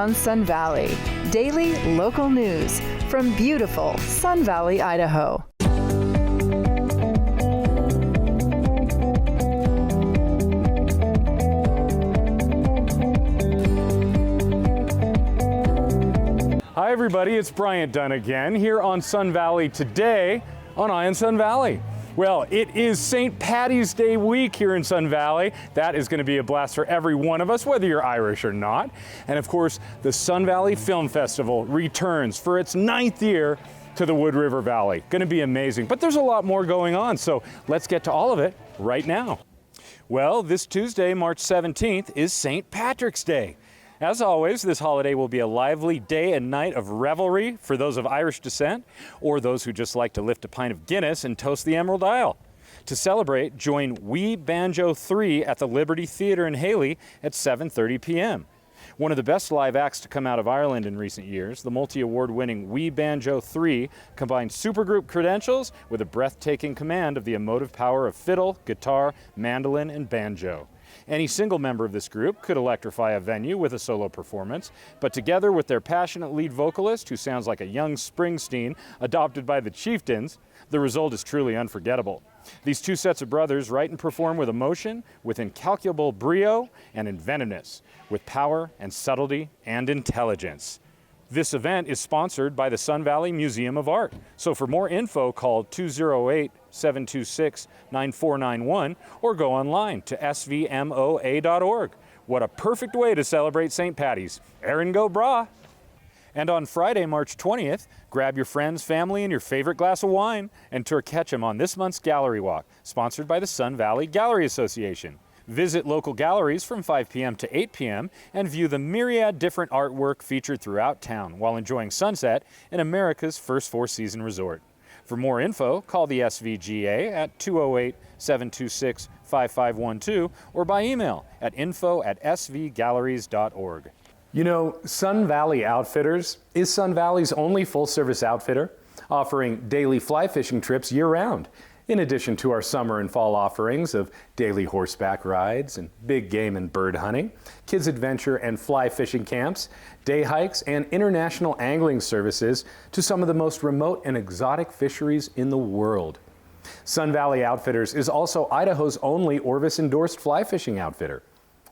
on Sun Valley. Daily local news from beautiful Sun Valley, Idaho. Hi everybody, it's Bryant Dunn again here on Sun Valley today on Eye on Sun Valley. Well, it is St. Paddy's Day week here in Sun Valley. That is going to be a blast for every one of us, whether you're Irish or not. And of course, the Sun Valley Film Festival returns for its 9th year to the Wood River Valley. Going to be amazing, but there's a lot more going on, so let's get to all of it right now. Well, this Tuesday, March 17th, is St. Patrick's Day. As always, this holiday will be a lively day and night of revelry for those of Irish descent or those who just like to lift a pint of Guinness and toast the Emerald Isle. To celebrate, join Wee Banjo 3 at the Liberty Theatre in Haley at 7:30 p.m. One of the best live acts to come out of Ireland in recent years, the multi-award-winning Wee Banjo 3 combines supergroup credentials with a breathtaking command of the emotive power of fiddle, guitar, mandolin, and banjo. Any single member of this group could electrify a venue with a solo performance, but together with their passionate lead vocalist, who sounds like a young Springsteen adopted by the Chieftains, the result is truly unforgettable. These two sets of brothers write and perform with emotion, with incalculable brio and inventiveness, with power and subtlety and intelligence. This event is sponsored by the Sun Valley Museum of Art. So for more info, call 208-726-9491 or go online to svmoa.org. What a perfect way to celebrate St. Paddy's. Erin go bragh! And on Friday, March 20th, grab your friends, family, and your favorite glass of wine and tour Ketchum on this month's Gallery Walk, sponsored by the Sun Valley Gallery Association. Visit local galleries from 5 p.m. to 8 p.m. and view the myriad different artwork featured throughout town while enjoying sunset in America's first four-season resort. For more info, call the SVGA at 208-726-5512 or by email at info@svgalleries.org. You know, Sun Valley Outfitters is Sun Valley's only full-service outfitter, offering daily fly fishing trips year-round. In addition to our summer and fall offerings of daily horseback rides and big game and bird hunting, kids adventure and fly fishing camps, day hikes, and international angling services to some of the most remote and exotic fisheries in the world. Sun Valley Outfitters is also Idaho's only Orvis-endorsed fly fishing outfitter.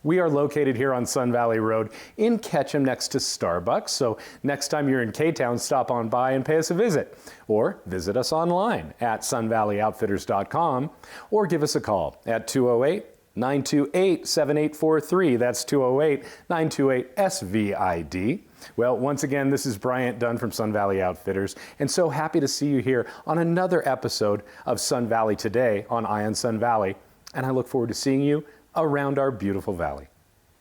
We are located here on Sun Valley Road in Ketchum next to Starbucks, so next time you're in K-Town, stop on by and pay us a visit. Or visit us online at sunvalleyoutfitters.com or give us a call at 208-928-7843. That's 208-928-SVID. Well, once again, this is Bryant Dunn from Sun Valley Outfitters, and so happy to see you here on another episode of Sun Valley Today on Eye on Sun Valley, and I look forward to seeing you around our beautiful valley.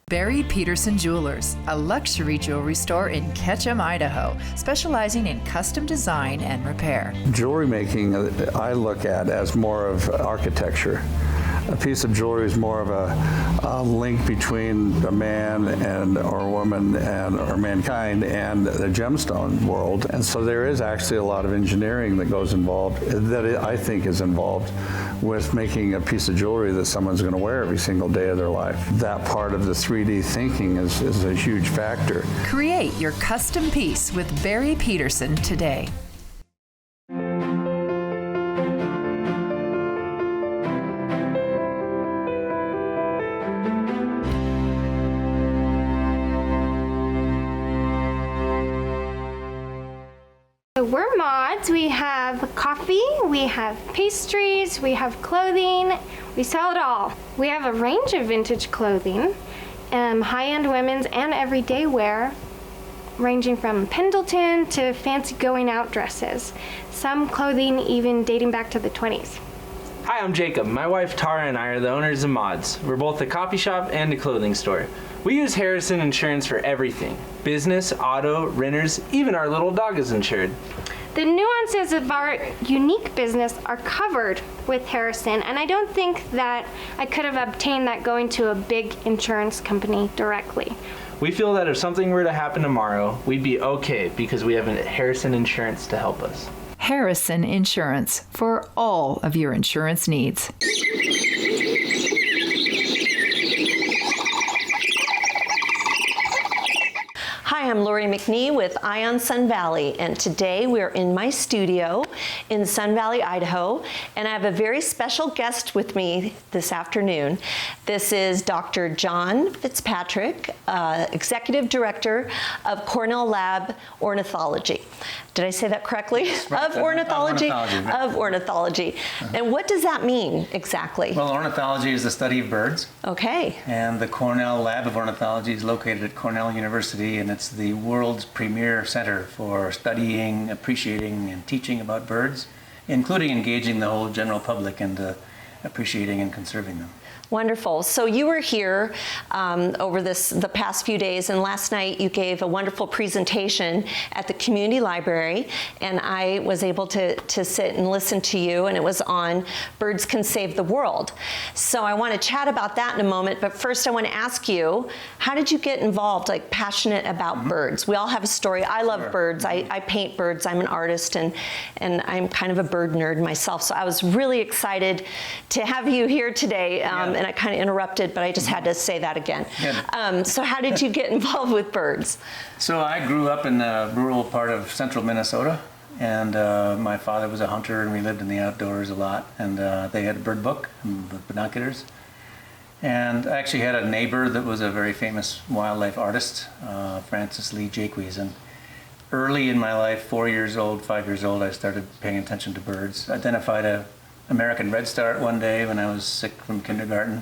Barry Peterson Jewelers, a luxury jewelry store in Ketchum, Idaho, specializing in custom design and repair. Jewelry making, I look at as more of architecture. A piece of jewelry is more of a link between a man and or woman and or mankind and the gemstone world. And so there is actually a lot of engineering that goes involved, that I think is involved with making a piece of jewelry that someone's going to wear every single day of their life. That part of the 3D thinking is a huge factor. Create your custom piece with Barry Peterson today. We're mods. We have coffee, we have pastries, we have clothing, we sell it all. We have a range of vintage clothing, high-end women's and everyday wear, ranging from Pendleton to fancy going out dresses. Some clothing even dating back to the 20s. Hi, I'm Jacob. My wife Tara and I are the owners of Mods. We're both a coffee shop and a clothing store. We use Harrison Insurance for everything. Business, auto, renters, even our little dog is insured. The nuances of our unique business are covered with Harrison, and I don't think that I could have obtained that going to a big insurance company directly. We feel that if something were to happen tomorrow, we'd be okay because we have Harrison Insurance to help us. Harrison Insurance for all of your insurance needs. Hi, I'm Lori McNee with Eye on Sun Valley, and today we're in my studio in Sun Valley, Idaho, and I have a very special guest with me this afternoon. This is Dr. John Fitzpatrick, Executive Director of Cornell Lab Ornithology. Did I say that correctly? Right. Of ornithology? Of ornithology. And what does that mean exactly? Well, ornithology is the study of birds. Okay. And the Cornell Lab of Ornithology is located at Cornell University, and it's the world's premier center for studying, appreciating, and teaching about birds, including engaging the whole general public into appreciating and conserving them. Wonderful. So you were here over the past few days, and last night you gave a wonderful presentation at the community library, and I was able to sit and listen to you, and it was on Birds Can Save the World. So I want to chat about that in a moment, but first I want to ask you, how did you get involved, like passionate about birds? We all have a story. I love birds. I paint birds. I'm an artist, and I'm kind of a bird nerd myself, so I was really excited to have you here today. And I kind of interrupted, but I just had to say that again. So how did you get involved with birds? So I grew up in a rural part of central Minnesota, and my father was a hunter, and we lived in the outdoors a lot, and they had a bird book with binoculars. And I actually had a neighbor that was a very famous wildlife artist, Francis Lee Jaques, and early in my life, 4 years old, 5 years old, I started paying attention to birds. Identified a American redstart one day when I was sick from kindergarten.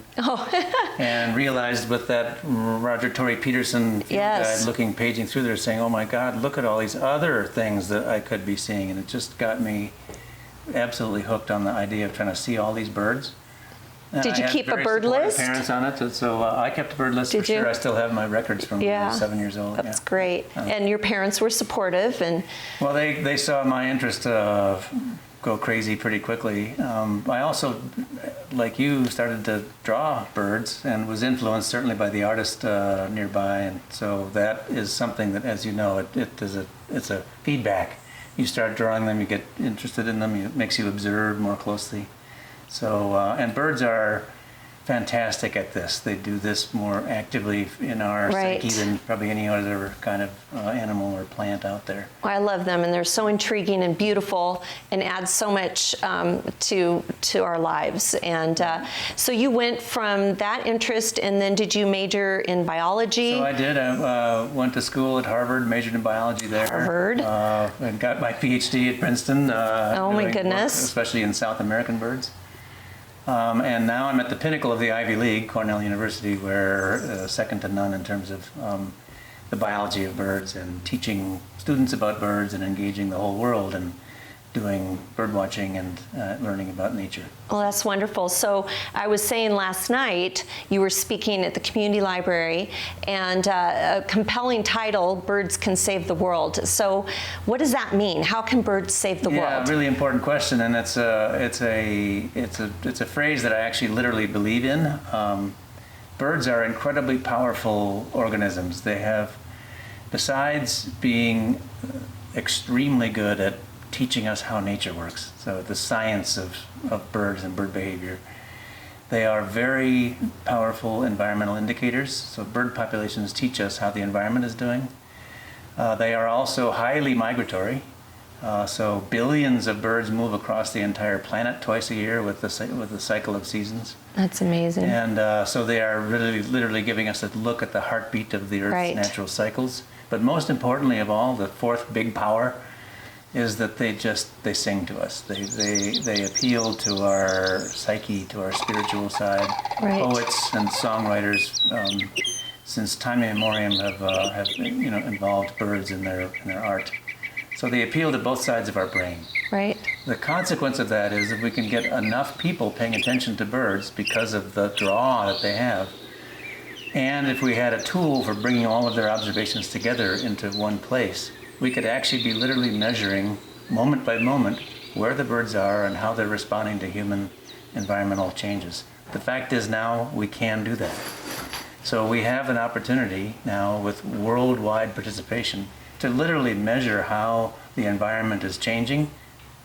And realized with that Roger Tory Peterson field guide paging through there saying, oh my God, look at all these other things that I could be seeing. And it just got me absolutely hooked on the idea of trying to see all these birds. Did you keep a bird list? Parents on it, so I kept a bird list for sure. I still have my records from when I was 7 years old. That's great. And your parents were supportive, and well, they saw my interest go crazy pretty quickly. I also, like you, started to draw birds and was influenced certainly by the artist nearby, and so that is something that, as you know, it's a feedback. You start drawing them, you get interested in them, it makes you observe more closely. So, and birds are fantastic at this. They do this more actively in our psyche than probably any other kind of animal or plant out there. Well, I love them, and they're so intriguing and beautiful, and add so much to our lives. And so you went from that interest, and then did you major in biology? So I did. I went to school at Harvard, majored in biology there. Harvard. And got my PhD at Princeton. Oh my goodness. Work, especially in South American birds. And now I'm at the pinnacle of the Ivy League, Cornell University, where second to none in terms of the biology of birds and teaching students about birds and engaging the whole world and doing bird watching and learning about nature. Well, that's wonderful. So I was saying last night you were speaking at the community library, and a compelling title, Birds Can Save the World. So what does that mean? How can birds save the world? Yeah, really important question, and it's a phrase that I actually literally believe in. Birds are incredibly powerful organisms. They have, besides being extremely good at teaching us how nature works, so the science of birds and bird behavior, they are very powerful environmental indicators. So bird populations teach us how the environment is doing. They are also highly migratory. So billions of birds move across the entire planet twice a year with the cycle of seasons. That's amazing. And so they are really literally giving us a look at the heartbeat of the Earth's natural cycles. But most importantly of all, the fourth big power is that they sing to us. They appeal to our psyche, to our spiritual side. Poets and songwriters since time immemorial have involved birds in their art. So they appeal to both sides of our brain. The consequence of that is if we can get enough people paying attention to birds because of the draw that they have, and if we had a tool for bringing all of their observations together into one place, we could actually be literally measuring moment by moment where the birds are and how they're responding to human environmental changes. The fact is now we can do that. So we have an opportunity now with worldwide participation to literally measure how the environment is changing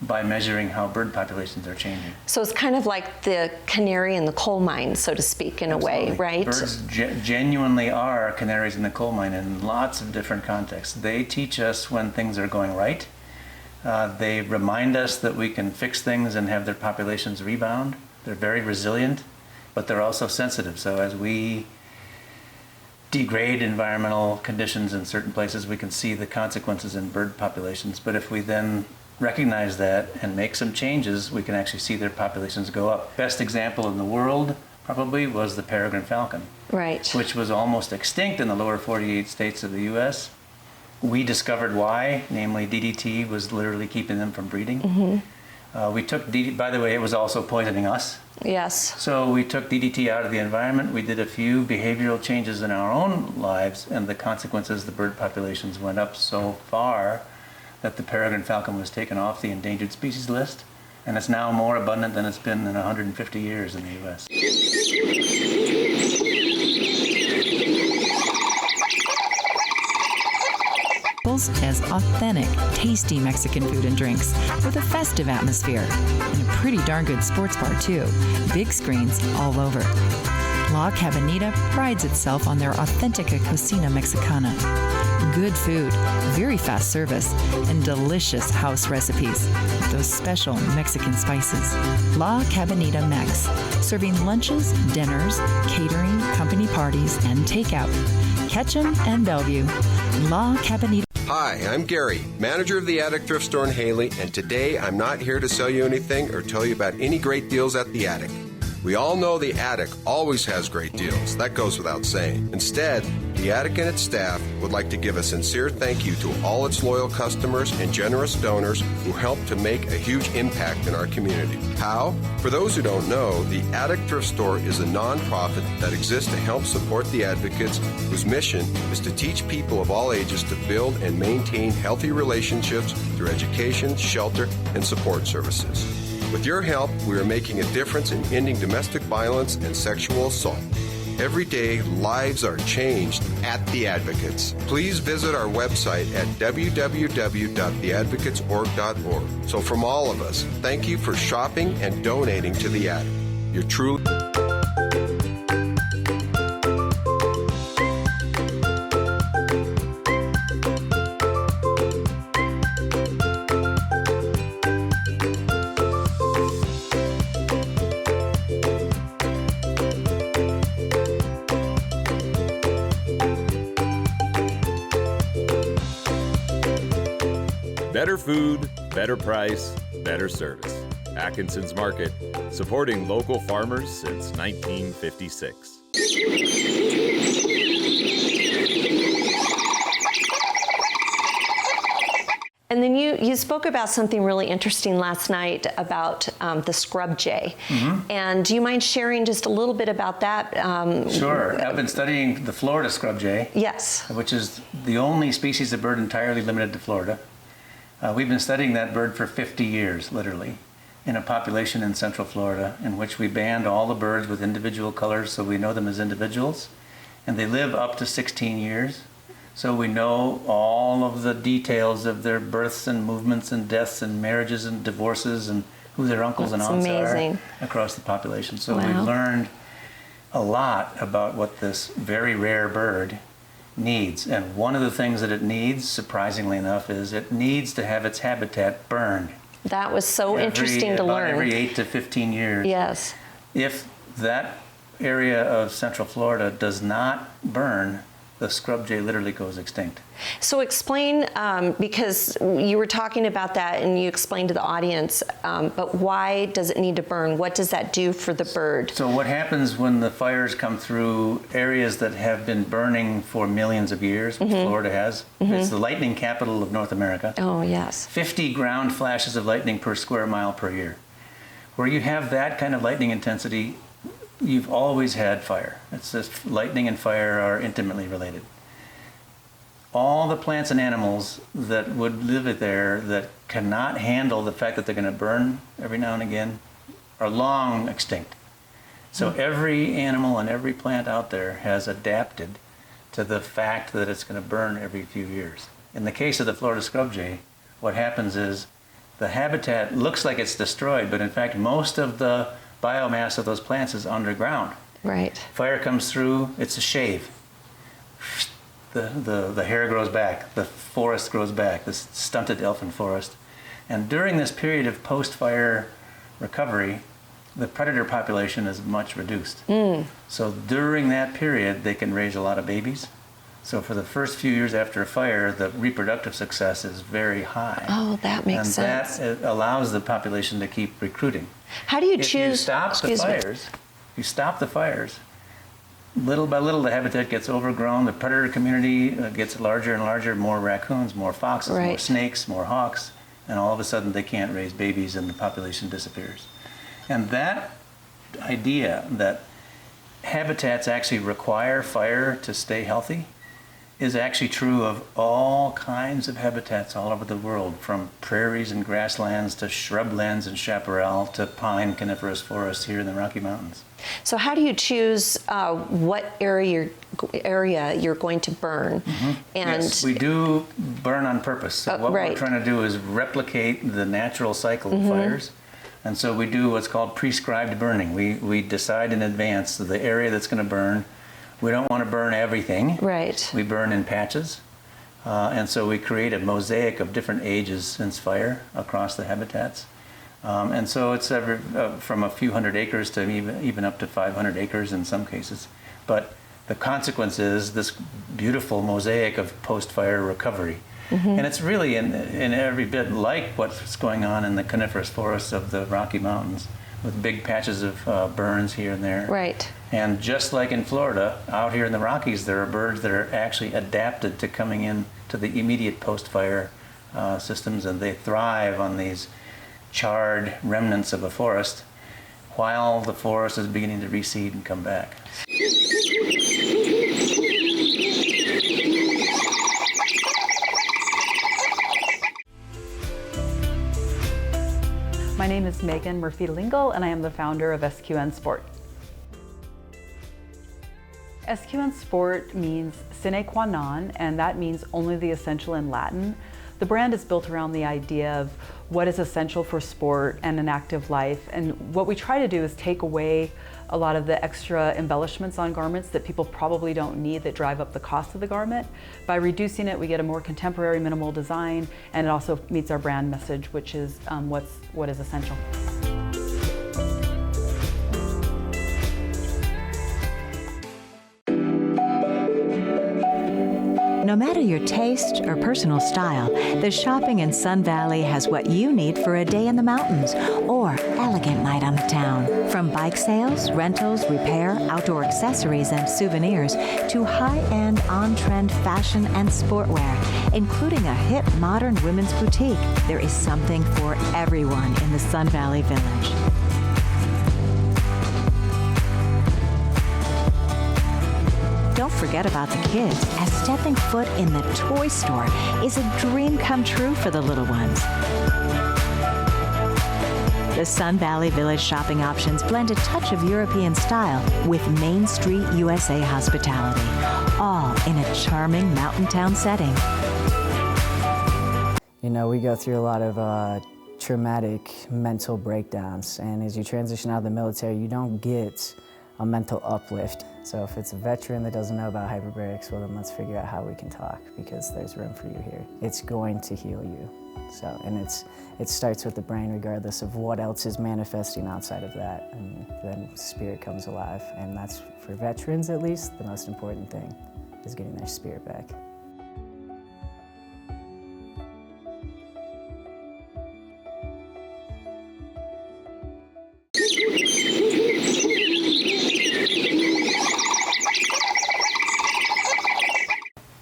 by measuring how bird populations are changing. So it's kind of like the canary in the coal mine, so to speak, in Absolutely. a way, right? Birds genuinely are canaries in the coal mine in lots of different contexts. They teach us when things are going right. They remind us that we can fix things and have their populations rebound. They're very resilient, but they're also sensitive. So as we degrade environmental conditions in certain places, we can see the consequences in bird populations. But if we then recognize that and make some changes, we can actually see their populations go up. Best example in the world probably was the peregrine falcon, Right. which was almost extinct in the lower 48 states of the U.S. We discovered why, namely DDT was literally keeping them from breeding. We took DDT, by the way, it was also poisoning us. Yes. So we took DDT out of the environment. We did a few behavioral changes in our own lives, and the consequences, the bird populations went up so far that the peregrine falcon was taken off the endangered species list, and it's now more abundant than it's been in 150 years in the U.S. As authentic, tasty Mexican food and drinks with a festive atmosphere and a pretty darn good sports bar too. Big screens all over. La Cabanita prides itself on their Authentica Cocina Mexicana. Good food, very fast service, and delicious house recipes with those special Mexican spices. La Cabanita Mex, serving lunches, dinners, catering, company parties, and takeout. Ketchum and Bellevue. La Cabanita. Hi, I'm Gary, manager of the Attic Thrift Store in Haley, and today I'm not here to sell you anything or tell you about any great deals at the Attic. We all know the Attic always has great deals. That goes without saying. Instead, the Attic and its staff would like to give a sincere thank you to all its loyal customers and generous donors who help to make a huge impact in our community. How? For those who don't know, the Attic Thrift Store is a nonprofit that exists to help support the advocates whose mission is to teach people of all ages to build and maintain healthy relationships through education, shelter, and support services. With your help, we are making a difference in ending domestic violence and sexual assault. Every day, lives are changed at The Advocates. Please visit our website at www.theadvocatesorg.org. So from all of us, thank you for shopping and donating to The Attic. You're truly... Better food, better price, better service. Atkinson's Market, supporting local farmers since 1956. And then you spoke about something really interesting last night about the scrub jay. And do you mind sharing just a little bit about that? Sure. I've been studying the Florida scrub jay. Yes. Which is the only species of bird entirely limited to Florida. We've been studying that bird for 50 years, literally, in a population in Central Florida in which we band all the birds with individual colors so we know them as individuals. And they live up to 16 years. So we know all of the details of their births and movements and deaths and marriages and divorces and who their uncles and aunts are across the population. So we've learned a lot about what this very rare bird needs. And one of the things that it needs, surprisingly enough, is it needs to have its habitat burned. That was so interesting to learn. Every 8 to 15 years. Yes. If that area of Central Florida does not burn, the scrub jay literally goes extinct. So explain, because you were talking about that and you explained to the audience, but why does it need to burn? What does that do for the bird? So what happens when the fires come through areas that have been burning for millions of years, which Florida has? It's the lightning capital of North America. Oh, yes. 50 ground flashes of lightning per square mile per year. Where you have that kind of lightning intensity, you've always had fire. It's just lightning and fire are intimately related. All the plants and animals that would live there that cannot handle the fact that they're going to burn every now and again are long extinct. So every animal and every plant out there has adapted to the fact that it's going to burn every few years. In the case of the Florida scrub jay, what happens is the habitat looks like it's destroyed, but in fact, most of the biomass of those plants is underground. Right. Fire comes through, it's a shave. The hair grows back, the forest grows back, this stunted elfin forest. And during this period of post-fire recovery, the predator population is much reduced. So during that period, they can raise a lot of babies. So for the first few years after a fire, the reproductive success is very high. Oh, that makes sense. And that allows the population to keep recruiting. How do you If choose? you stop the fires, little by little the habitat gets overgrown, the predator community gets larger and larger, more raccoons, more foxes, more snakes, more hawks, and all of a sudden they can't raise babies and the population disappears. And that idea that habitats actually require fire to stay healthy is actually true of all kinds of habitats all over the world, from prairies and grasslands to shrublands and chaparral to pine coniferous forests here in the Rocky Mountains. So how do you choose what area you're going to burn? And yes, we do burn on purpose. So what we're trying to do is replicate the natural cycle of fires. And so we do what's called prescribed burning. We decide in advance the area that's going to burn. We don't want to burn everything. Right. We burn in patches. And so we create a mosaic of different ages since fire across the habitats. And so it's from a few hundred acres to even up to 500 acres in some cases. But the consequence is this beautiful mosaic of post-fire recovery. And it's really in every bit like what's going on in the coniferous forests of the Rocky Mountains, with big patches of burns here and there. Right. And just like in Florida, out here in the Rockies, there are birds that are actually adapted to coming in to the immediate post-fire systems, and they thrive on these charred remnants of a forest while the forest is beginning to reseed and come back. My name is Megan Murphy-Lingle, and I am the founder of SQN Sport. SQN Sport means sine qua non, and that means only the essential in Latin. The brand is built around the idea of what is essential for sport and an active life. And what we try to do is take away a lot of the extra embellishments on garments that people probably don't need that drive up the cost of the garment. By reducing it, we get a more contemporary, minimal design, and it also meets our brand message, which is what is essential. No matter your taste or personal style, the shopping in Sun Valley has what you need for a day in the mountains or elegant night on the town. From bike sales, rentals, repair, outdoor accessories, and souvenirs to high-end, on-trend fashion and sportwear, including a hip, modern women's boutique, there is something for everyone in the Sun Valley Village. Don't forget about the kids, as stepping foot in the toy store is a dream come true for the little ones. The Sun Valley Village shopping options blend a touch of European style with Main Street USA hospitality, all in a charming mountain town setting. You know, we go through a lot of traumatic mental breakdowns, and as you transition out of the military, you don't get a mental uplift. So if it's a veteran that doesn't know about hyperbarics, well then let's figure out how we can talk, because there's room for you here. It's going to heal you. So, and it starts with the brain regardless of what else is manifesting outside of that, and then spirit comes alive. And that's, for veterans at least, the most important thing is getting their spirit back.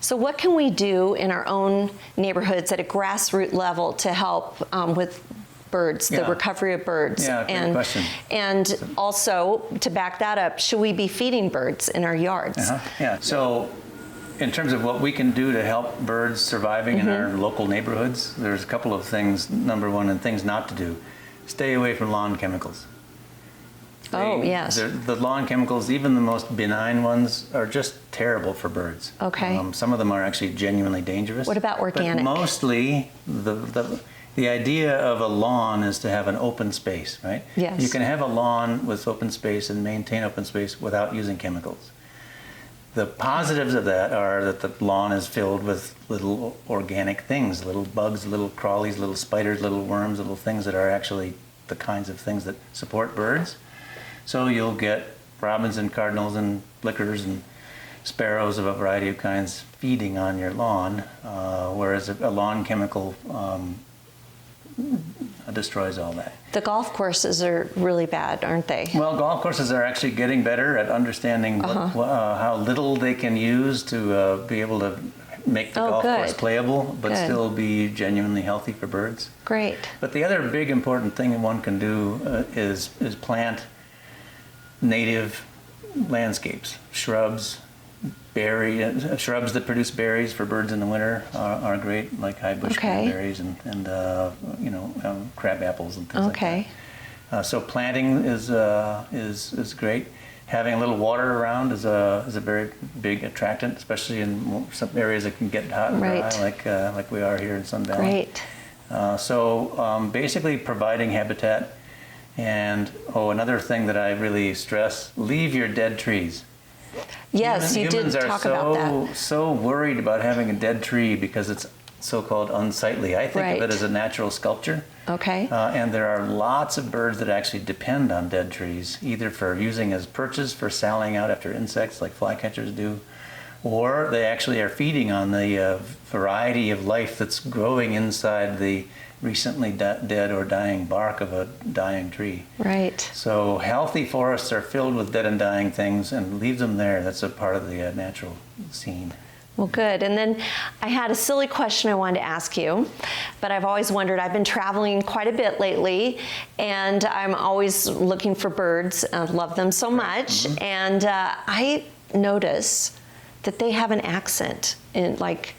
So what can we do in our own neighborhoods at a grassroots level to help with birds, the recovery of birds? Yeah, great question. And also, to back that up, should we be feeding birds in our yards? Yeah, so in terms of what we can do to help birds surviving in our local neighborhoods, there's a couple of things. Number one, and things not to do. Stay away from lawn chemicals. Yes. The lawn chemicals, even the most benign ones, are just terrible for birds. Okay. Some of them are actually genuinely dangerous. What about organic? But mostly, The idea of a lawn is to have an open space, right? Yes. You can have a lawn with open space and maintain open space without using chemicals. The positives of that are that the lawn is filled with little organic things, little bugs, little crawlies, little spiders, little worms, little things that are actually the kinds of things that support birds. So you'll get robins and cardinals and flickers and sparrows of a variety of kinds feeding on your lawn, whereas a lawn chemical destroys all that. The golf courses are really bad, aren't they? Well, golf courses are actually getting better at understanding how little they can use to be able to make the golf course playable, but still be genuinely healthy for birds. Great. But the other big important thing one can do is plant native landscapes, shrubs, shrubs that produce berries for birds in the winter are great, like high bush cranberries and crab apples and things like that. So planting is great. Having a little water around is a very big attractant, especially in some areas that can get hot and dry, like we are here in Sun Valley. Great. So basically providing habitat. And another thing that I really stress: leave your dead trees. Yes, you did talk about that. Humans are so worried about having a dead tree because it's so-called unsightly. I think of it as a natural sculpture. Okay. And there are lots of birds that actually depend on dead trees, either for using as perches for sallying out after insects like flycatchers do, or they actually are feeding on the variety of life that's growing inside the recently dead or dying bark of a dying tree. Right. So healthy forests are filled with dead and dying things, and leave them there. That's a part of the natural scene. Well, good. And then I had a silly question I wanted to ask you, but I've always wondered, I've been traveling quite a bit lately, and I'm always looking for birds. I love them so much. And I notice that they have an accent in, like,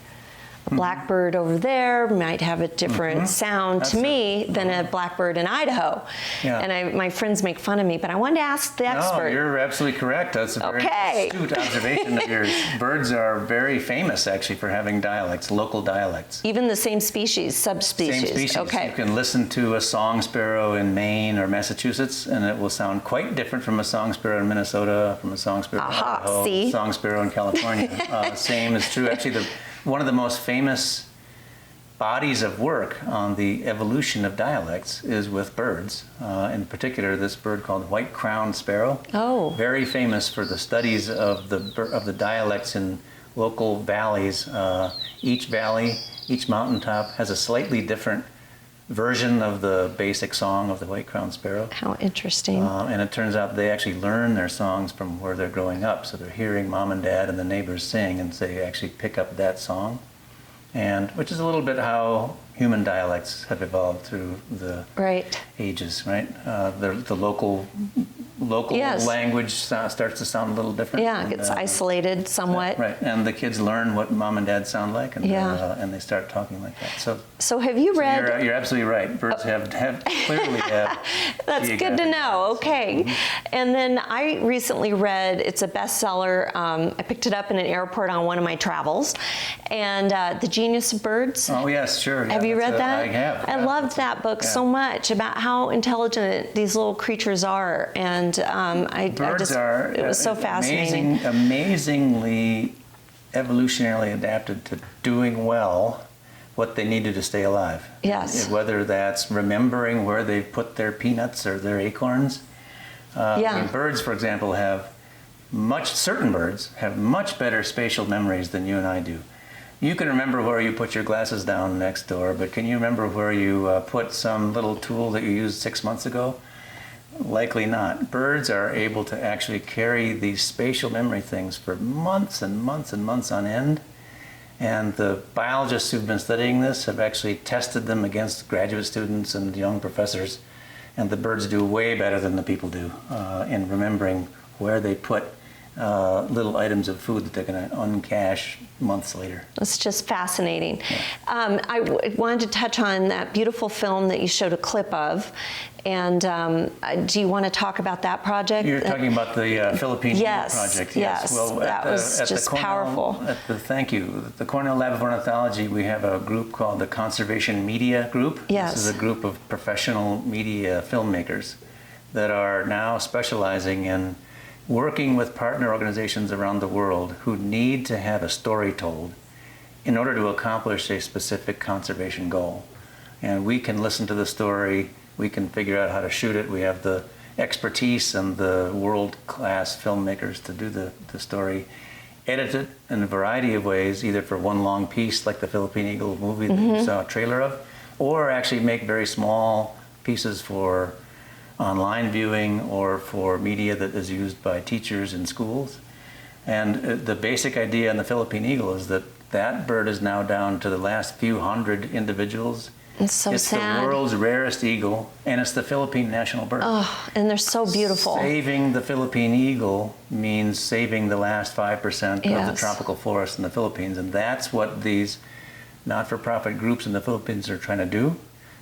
a blackbird over there might have a different sound to me than a blackbird in Idaho. And my friends make fun of me, but I wanted to ask the expert. No, you're absolutely correct. That's a very astute observation of yours. Birds are very famous, actually, for having dialects, local dialects. Even the same species, subspecies. Same species. Okay. You can listen to a song sparrow in Maine or Massachusetts, and it will sound quite different from a song sparrow in Minnesota, from a song sparrow in Idaho, a song sparrow in California. Same is true. Actually, one of the most famous bodies of work on the evolution of dialects is with birds. In particular, this bird called white-crowned sparrow. Oh. Very famous for the studies of the dialects in local valleys. Each valley, each mountaintop has a slightly different version of the basic song of the white-crowned sparrow. How interesting. And it turns out they actually learn their songs from where they're growing up. So they're hearing mom and dad and the neighbors sing, and so they actually pick up that song. And which is a little bit how human dialects have evolved through the ages, right? The local language starts to sound a little different. Yeah, it gets isolated somewhat. Right, and the kids learn what mom and dad sound like, and they start talking like that. So have you read? You're absolutely right. Birds clearly have. That's good to know. Okay, and then I recently read. It's a bestseller. I picked it up in an airport on one of my travels, and The Genius of Birds. Oh yes, sure. Have you read that? I have. I loved that book so much about how intelligent these little creatures are, and it was so fascinating. Amazingly evolutionarily adapted to doing well what they needed to stay alive. Yes. Whether that's remembering where they've put their peanuts or their acorns. I mean, birds, for example, certain birds have much better spatial memories than you and I do. You can remember where you put your glasses down next door, but can you remember where you put some little tool that you used 6 months ago? Likely not. Birds are able to actually carry these spatial memory things for months and months and months on end. And the biologists who've been studying this have actually tested them against graduate students and young professors. And the birds do way better than the people do in remembering where they put little items of food that they're going to uncache months later. It's just fascinating. I wanted to touch on that beautiful film that you showed a clip of, And do you want to talk about that project? You're talking about the Philippine Yes, project. yes. Well, That was just powerful. Thank you. At the Cornell Lab of Ornithology, we have a group called the Conservation Media Group. Yes. This is a group of professional media filmmakers that are now specializing in working with partner organizations around the world who need to have a story told in order to accomplish a specific conservation goal. And we can listen to the story, we can figure out how to shoot it, we have the expertise and the world-class filmmakers to do the story, edit it in a variety of ways, either for one long piece like the Philippine Eagle movie that you saw a trailer of, or actually make very small pieces for online viewing or for media that is used by teachers in schools. And the basic idea in the Philippine Eagle is that that bird is now down to the last few hundred individuals. It's so sad. It's the world's rarest eagle, and it's the Philippine national bird. Oh, and they're so beautiful. Saving the Philippine eagle means saving the last 5% of the tropical forest in the Philippines, and that's what these not-for-profit groups in the Philippines are trying to do.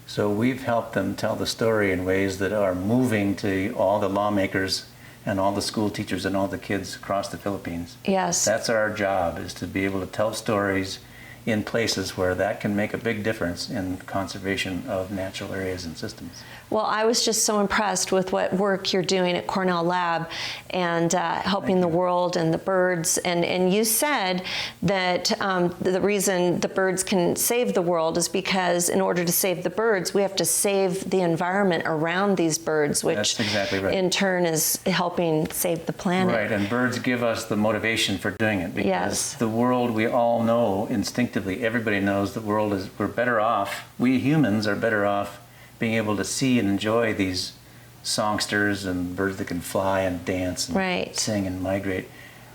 So we've helped them tell the story in ways that are moving to all the lawmakers and all the school teachers and all the kids across the Philippines. Yes. That's our job, is to be able to tell stories in places where that can make a big difference in conservation of natural areas and systems. Well, I was just so impressed with what work you're doing at Cornell Lab and helping the world and the birds. And you said that the reason the birds can save the world is because in order to save the birds, we have to save the environment around these birds, which That's exactly right. in turn is helping save the planet. Right, and birds give us the motivation for doing it, because the world, we all know instinctively, everybody knows the world is, we're better off, we humans are better off being able to see and enjoy these songsters and birds that can fly and dance and sing and migrate.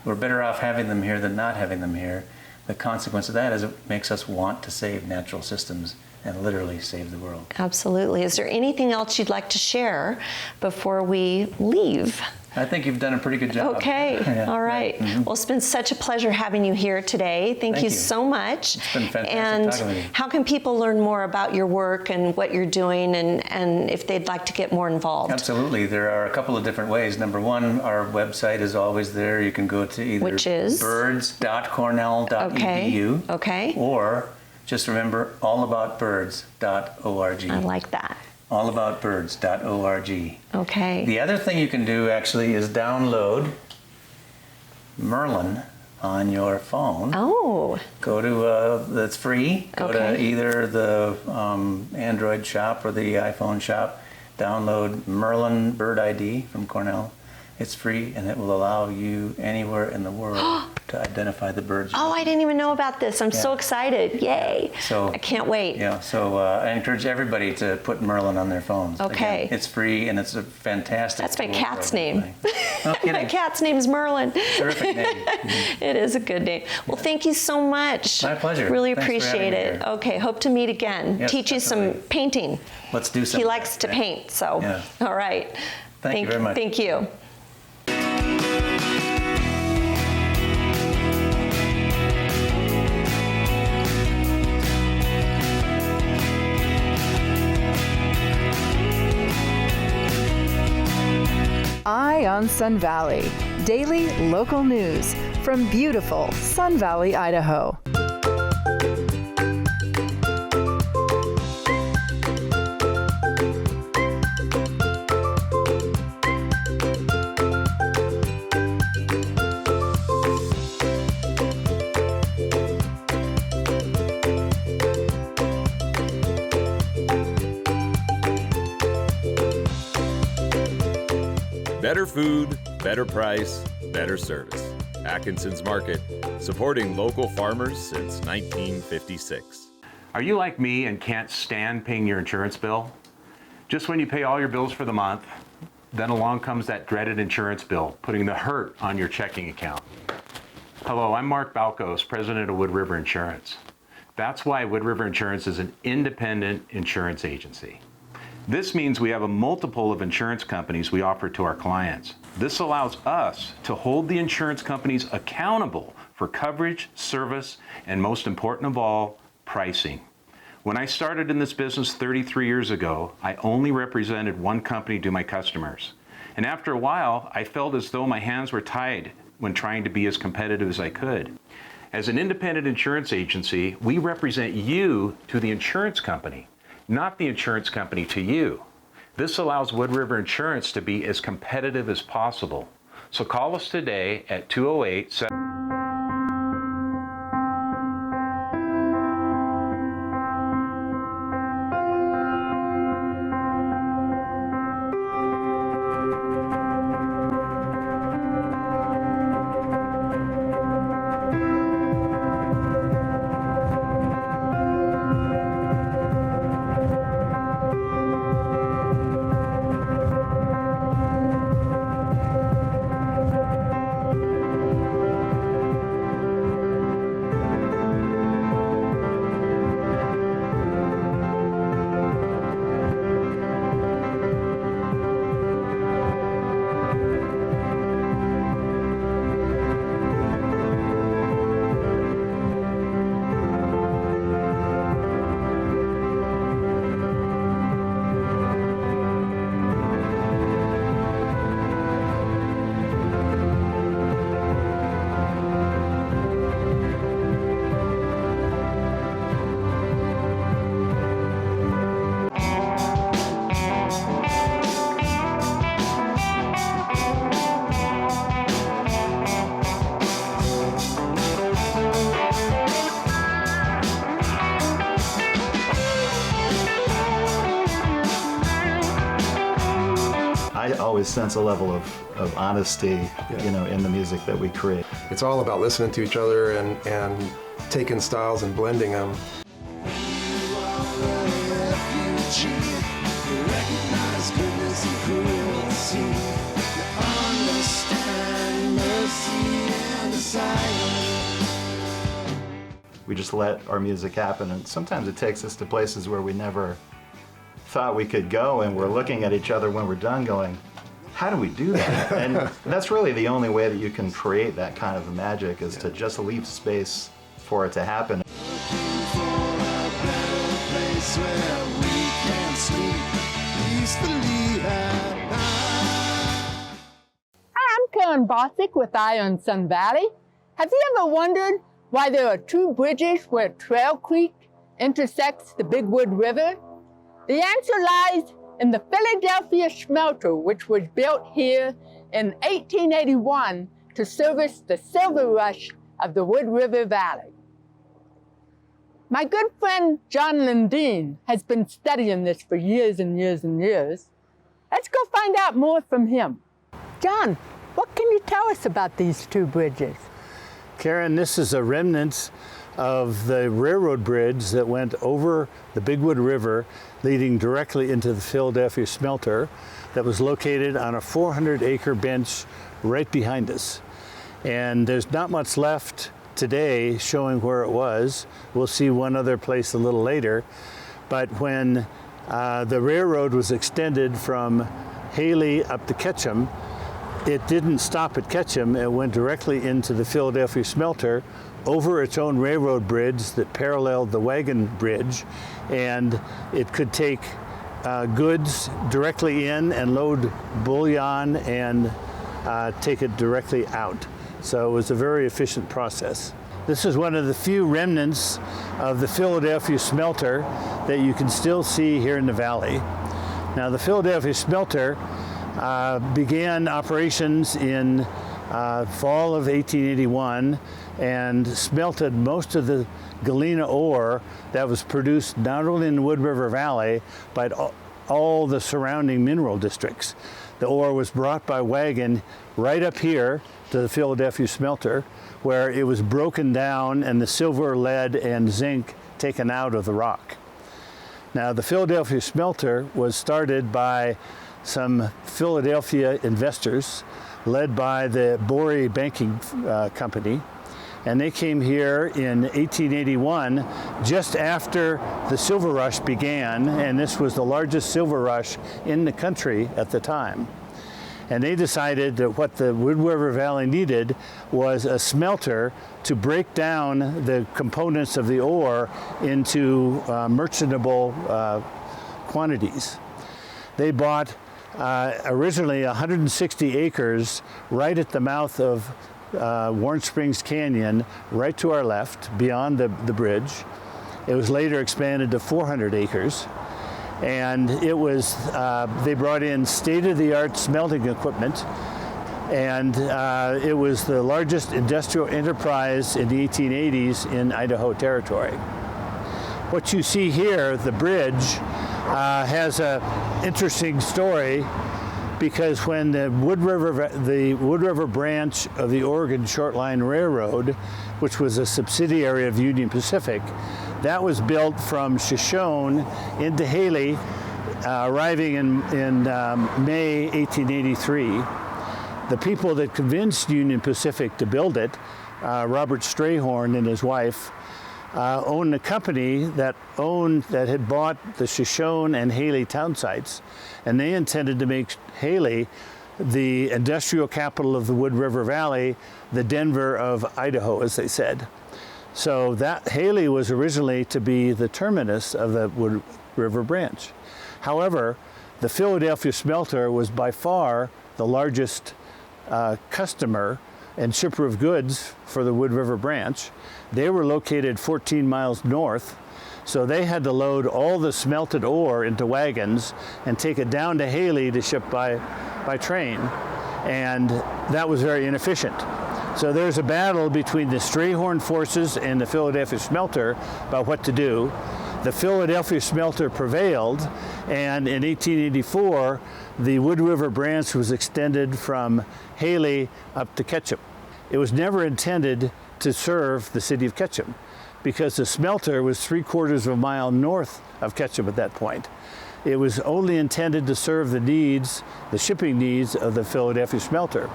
We're better off having them here than not having them here. The consequence of that is it makes us want to save natural systems and literally save the world. Absolutely. Is there anything else you'd like to share before we leave? I think you've done a pretty good job. Okay. Yeah. All right. Well, it's been such a pleasure having you here today. Thank you so much. It's been fantastic and talking with you. how can people learn more about your work and what you're doing, and if they'd like to get more involved? Absolutely. There are a couple of different ways. Number one, our website is always there. You can go to either birds.cornell.edu or just remember allaboutbirds.org. I like that. allaboutbirds.org. Okay. The other thing you can do actually is download Merlin on your phone. Oh. Go to, that's free. Go to either the Android shop or the iPhone shop. Download Merlin Bird ID from Cornell. It's free, and it will allow you anywhere in the world to identify the birds. Oh, I didn't even know about this. I'm so excited. Yay. So I can't wait. Yeah, so I encourage everybody to put Merlin on their phones. Okay. Again, it's free, and it's a fantastic That's my tool cat's for name. No kidding. My cat's name is Merlin. Terrific name. It is a good name. Well, thank you so much. My pleasure. Really Thanks for appreciate having me it. here. Okay, hope to meet again. Yes, Teach you some painting. Let's do some. He likes to paint, so. Yeah. All right. Thank you very much. Thank you. Eye on Sun Valley, daily local news from beautiful Sun Valley, Idaho. Better food, better price, better service. Atkinson's Market, supporting local farmers since 1956. Are you like me and can't stand paying your insurance bill? Just when you pay all your bills for the month, then along comes that dreaded insurance bill, putting the hurt on your checking account. Hello, I'm Mark Balkos, president of Wood River Insurance. That's why Wood River Insurance is an independent insurance agency. This means we have a multiple of insurance companies we offer to our clients. This allows us to hold the insurance companies accountable for coverage, service, and most important of all, pricing. When I started in this business 33 years ago, I only represented one company to my customers. And after a while, I felt as though my hands were tied when trying to be as competitive as I could. As an independent insurance agency, we represent you to the insurance company, not the insurance company to you. This allows Wood River Insurance to be as competitive as possible. So call us today at 208-7... I always sense a level of honesty, you know, in the music that we create. It's all about listening to each other and taking styles and blending them. We just let our music happen, and sometimes it takes us to places where we never thought we could go, and we're looking at each other when we're done going, how do we do that? And that's really the only way that you can create that kind of magic, is to just leave space for it to happen. Hi, I'm Karen Bosick with Eye on Sun Valley. Have you ever wondered why there are two bridges where Trail Creek intersects the Big Wood River? The answer lies in the Philadelphia Smelter, which was built here in 1881 to service the silver rush of the Wood River Valley. My good friend John Lundeen has been studying this for years and years and years. Let's go find out more from him. John, what can you tell us about these two bridges? Karen, this is a remnant of the railroad bridge that went over the Big Wood River, leading directly into the Philadelphia Smelter, that was located on a 400-acre bench right behind us. And there's not much left today showing where it was. We'll see one other place a little later. But when the railroad was extended from Haley up to Ketchum, it didn't stop at Ketchum. It went directly into the Philadelphia Smelter, over its own railroad bridge that paralleled the wagon bridge, and it could take goods directly in and load bullion and take it directly out. So it was a very efficient process. This is one of the few remnants of the Philadelphia Smelter that you can still see here in the valley. Now, the Philadelphia Smelter began operations in fall of 1881 and smelted most of the galena ore that was produced not only in the Wood River Valley, but all the surrounding mineral districts. The ore was brought by wagon right up here to the Philadelphia Smelter, where it was broken down and the silver, lead, and zinc taken out of the rock. Now, the Philadelphia Smelter was started by some Philadelphia investors led by the Bory Banking Company, and they came here in 1881 just after the silver rush began, and this was the largest silver rush in the country at the time. And they decided that what the Wood River Valley needed was a smelter to break down the components of the ore into merchantable quantities. They bought originally 160 acres right at the mouth of Warren Springs Canyon, right to our left, beyond the bridge. It was later expanded to 400 acres. And it was, they brought in state-of-the-art smelting equipment, and it was the largest industrial enterprise in the 1880s in Idaho Territory. What you see here, the bridge, has an interesting story, because when the Wood River branch of the Oregon Short Line Railroad, which was a subsidiary of Union Pacific, that was built from Shoshone into Haley, arriving in May 1883. The people that convinced Union Pacific to build it, Robert Strayhorn and his wife, owned a company that had bought the Shoshone and Haley town sites, and they intended to make Haley the industrial capital of the Wood River Valley, the Denver of Idaho, as they said. So that Haley was originally to be the terminus of the Wood River branch. However, the Philadelphia Smelter was by far the largest customer and shipper of goods for the Wood River branch. They were located 14 miles north, so they had to load all the smelted ore into wagons and take it down to Haley to ship by train, and that was very inefficient. So there's a battle between the Strayhorn forces and the Philadelphia Smelter about what to do. The Philadelphia Smelter prevailed, and in 1884, the Wood River branch was extended from Haley up to Ketchum. It was never intended to serve the city of Ketchum, because the smelter was 3/4 of a mile north of Ketchum at that point. It was only intended to serve the shipping needs of the Philadelphia Smelter.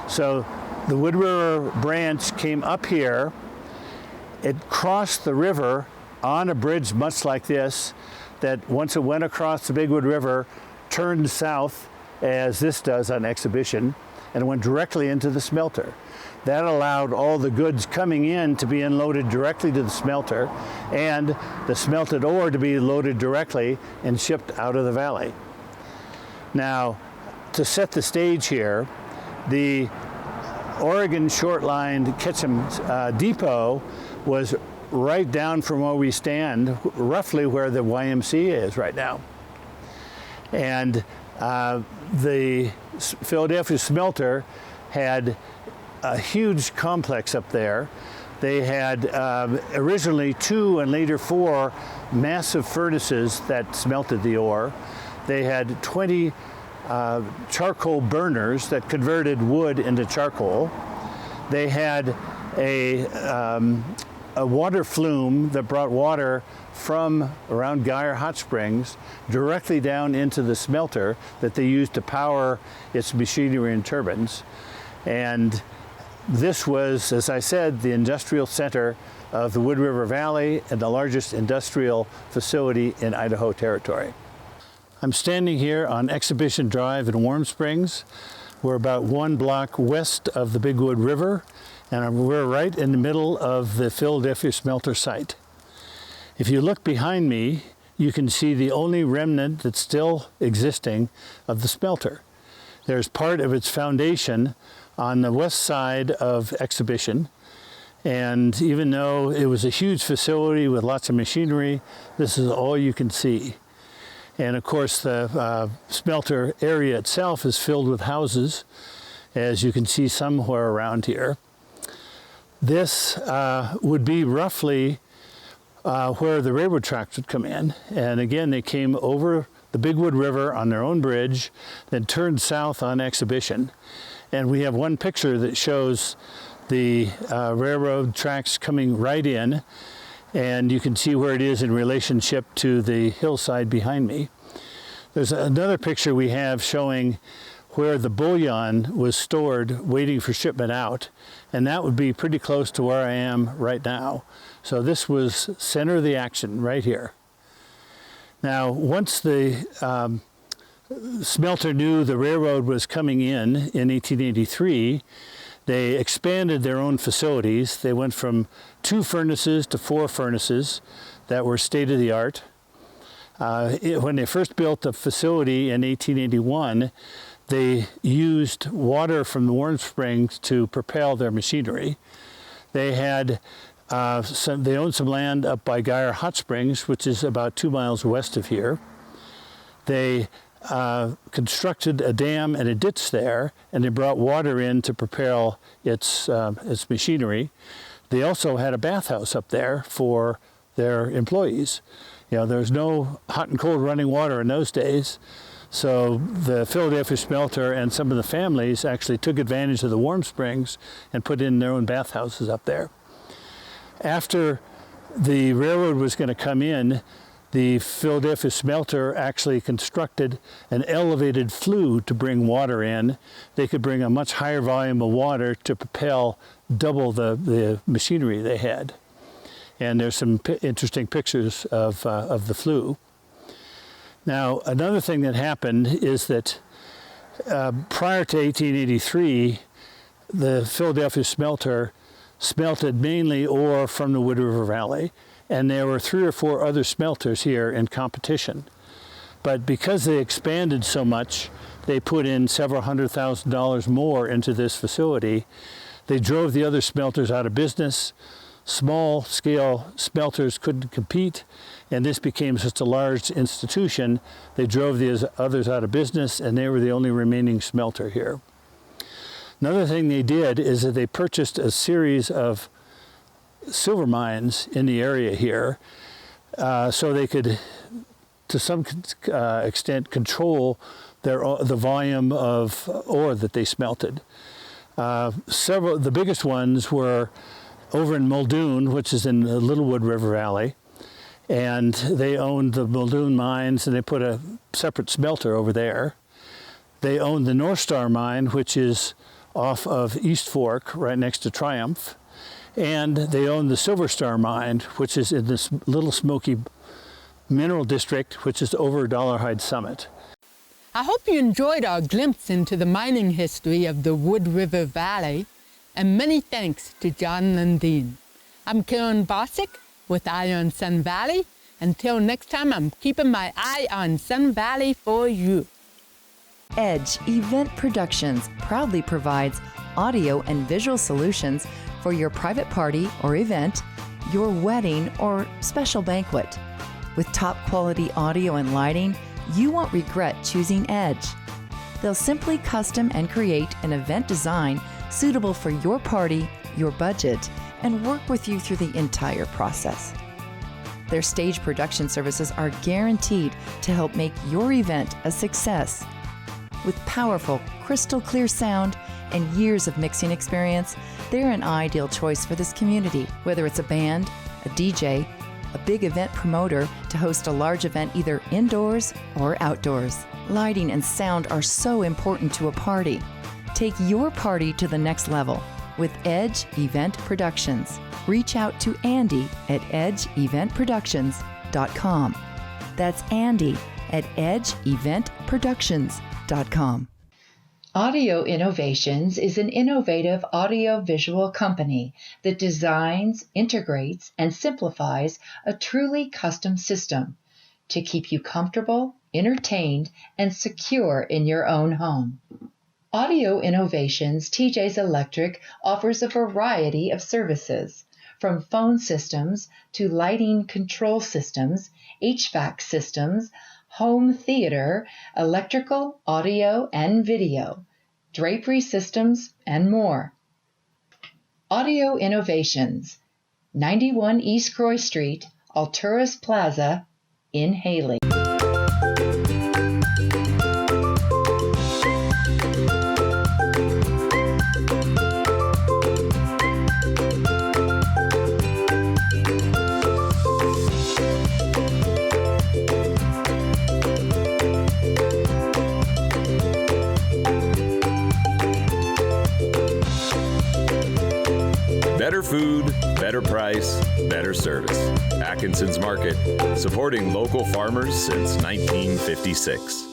So the Wood River branch came up here. It crossed the river on a bridge much like this, that once it went across the Big Wood River, turned south, as this does on Exhibition, and went directly into the smelter. That allowed all the goods coming in to be unloaded directly to the smelter, and the smelted ore to be loaded directly and shipped out of the valley. Now, to set the stage here, the Oregon Short Line Ketchum depot was right down from where we stand, roughly where the YMCA is right now. And the Philadelphia Smelter had a huge complex up there. They had originally 2 and later 4 massive furnaces that smelted the ore. They had 20 charcoal burners that converted wood into charcoal. They had a water flume that brought water from around Geyer Hot Springs directly down into the smelter that they used to power its machinery and turbines. And this was, as I said, the industrial center of the Wood River Valley and the largest industrial facility in Idaho Territory. I'm standing here on Exhibition Drive in Warm Springs. We're about 1 block west of the Big Wood River, and we're right in the middle of the Philadelphia Smelter site. If you look behind me, you can see the only remnant that's still existing of the smelter. There's part of its foundation on the west side of Exhibition, and even though it was a huge facility with lots of machinery, this is all you can see. And of course the smelter area itself is filled with houses, as you can see somewhere around here. This would be roughly where the railroad tracks would come in, and again they came over the Big Wood River on their own bridge, then turned south on Exhibition. And we have one picture that shows the railroad tracks coming right in, and you can see where it is in relationship to the hillside behind me. There's another picture we have showing where the bullion was stored waiting for shipment out, and that would be pretty close to where I am right now. So this was center of the action right here. Now, once the Smelter knew the railroad was coming in 1883, they expanded their own facilities. They went from 2 furnaces to 4 furnaces that were state-of-the-art. When they first built the facility in 1881, they used water from the warm springs to propel their machinery. They had they owned some land up by Geyer Hot Springs, which is about 2 miles west of here. They constructed a dam and a ditch there, and they brought water in to propel its machinery. They also had a bathhouse up there for their employees. You know, there was no hot and cold running water in those days, so the Philadelphia Smelter and some of the families actually took advantage of the warm springs and put in their own bathhouses up there. After the railroad was going to come in, the Philadelphia Smelter actually constructed an elevated flue to bring water in. They could bring a much higher volume of water to propel double the machinery they had. And there's some interesting pictures of the flue. Now, another thing that happened is that prior to 1883, the Philadelphia Smelter smelted mainly ore from the Wood River Valley, and there were 3 or 4 other smelters here in competition. But because they expanded so much, they put in several $100,000 more into this facility. They drove the other smelters out of business. Small-scale smelters couldn't compete, and this became such a large institution, they drove the others out of business, and they were the only remaining smelter here. Another thing they did is that they purchased a series of silver mines in the area here, so they could, to some extent, control the volume of ore that they smelted. The biggest ones were over in Muldoon, which is in the Littlewood River Valley, and they owned the Muldoon mines, and they put a separate smelter over there. They owned the North Star mine, which is off of East Fork, right next to Triumph, and they owned the Silver Star mine, which is in this Little Smoky Mineral District, which is over Dollarhide Summit. I hope you enjoyed our glimpse into the mining history of the Wood River Valley, and many thanks to John Lundeen. I'm Karen Bosick with Eye on Sun Valley. Until next time, I'm keeping my eye on Sun Valley for you. Edge Event Productions proudly provides audio and visual solutions for your private party or event, your wedding or special banquet. With top quality audio and lighting, you won't regret choosing Edge. They'll simply custom and create an event design suitable for your party, your budget, and work with you through the entire process. Their stage production services are guaranteed to help make your event a success. With powerful, crystal clear sound and years of mixing experience, they're an ideal choice for this community, whether it's a band, a DJ, a big event promoter to host a large event either indoors or outdoors. Lighting and sound are so important to a party. Take your party to the next level with Edge Event Productions. Reach out to Andy at edgeeventproductions.com. That's Andy at edgeeventproductions.com. Audio Innovations is an innovative audio-visual company that designs, integrates, and simplifies a truly custom system to keep you comfortable, entertained, and secure in your own home. Audio Innovations TJ's Electric offers a variety of services, from phone systems to lighting control systems, HVAC systems, home theater, electrical, audio, and video, drapery systems, and more. Audio Innovations, 91 East Croy Street, Alturas Plaza, in Haley. Better food, better price, better service. Atkinson's Market, supporting local farmers since 1956.